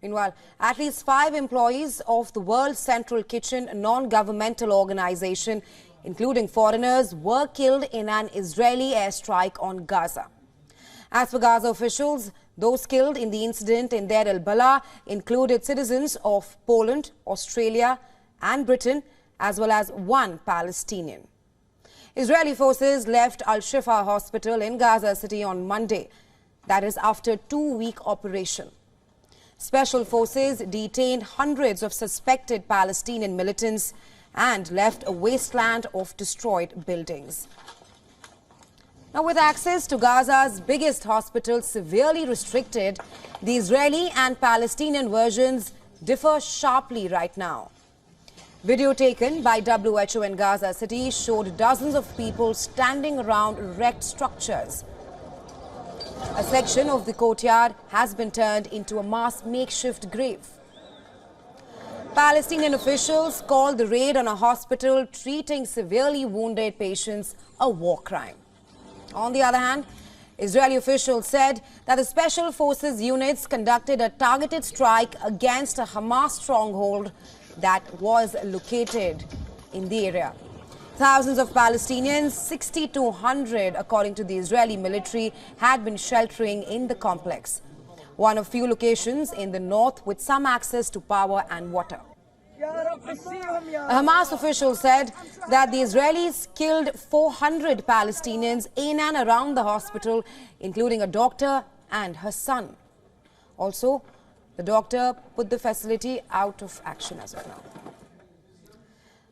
Meanwhile, at least 5 employees of the World Central Kitchen non-governmental organization, including foreigners, were killed in an Israeli airstrike on Gaza. As per Gaza officials, those killed in the incident in Deir el-Balah included citizens of Poland, Australia and Britain, as well as 1 Palestinian. Israeli forces left Al-Shifa hospital in Gaza City on Monday, that is after a 2-week operation. Special forces detained hundreds of suspected Palestinian militants and left a wasteland of destroyed buildings. Now, with access to Gaza's biggest hospital severely restricted, the Israeli and Palestinian versions differ sharply right now. Video taken by WHO in Gaza City showed dozens of people standing around wrecked structures. A section of the courtyard has been turned into a mass makeshift grave. Palestinian officials called the raid on a hospital treating severely wounded patients a war crime. On the other hand, Israeli officials said that the Special Forces units conducted a targeted strike against a Hamas stronghold that was located in the area. Thousands of Palestinians, 60 to 100 according to the Israeli military, had been sheltering in the complex, one of few locations in the north with some access to power and water. A Hamas official said that the Israelis killed 400 Palestinians in and around the hospital, including a doctor and her son. Also, the doctor put the facility out of action as well now.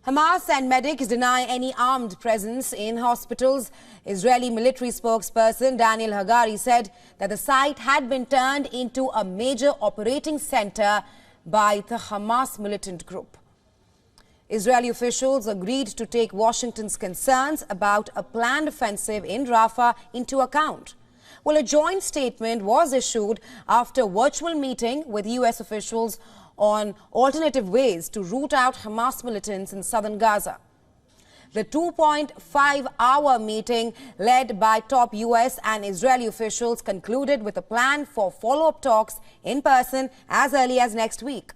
Hamas and medics deny any armed presence in hospitals. Israeli military spokesperson Daniel Hagari said that the site had been turned into a major operating center by the Hamas militant group. Israeli officials agreed to take Washington's concerns about a planned offensive in Rafah into account. Well, a joint statement was issued after a virtual meeting with U.S. officials on alternative ways to root out Hamas militants in southern Gaza. The 2.5-hour meeting led by top U.S. and Israeli officials concluded with a plan for follow-up talks in person as early as next week.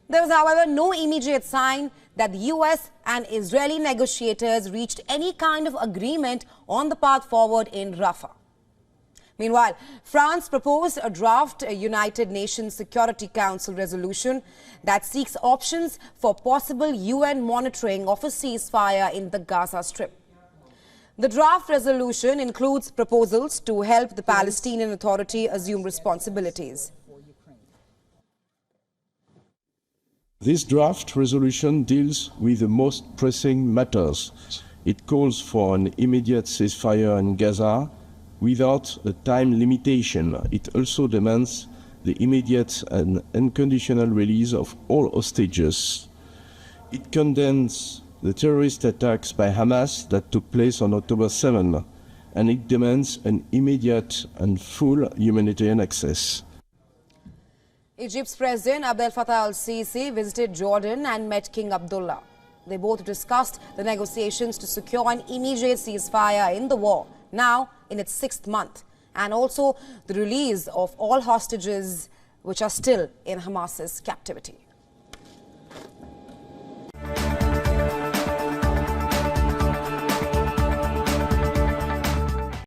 There was, however, no immediate sign that the U.S. and Israeli negotiators reached any kind of agreement on the path forward in Rafah. Meanwhile, France proposed a draft United Nations Security Council resolution that seeks options for possible UN monitoring of a ceasefire in the Gaza Strip. The draft resolution includes proposals to help the Palestinian Authority assume responsibilities. This draft resolution deals with the most pressing matters. It calls for an immediate ceasefire in Gaza without a time limitation. It also demands the immediate and unconditional release of all hostages. It condemns the terrorist attacks by Hamas that took place on October 7, and it demands an immediate and full humanitarian access. Egypt's President Abdel Fattah al-Sisi visited Jordan and met King Abdullah. They both discussed the negotiations to secure an immediate ceasefire in the war, now in its 6th month, and also the release of all hostages which are still in Hamas's captivity.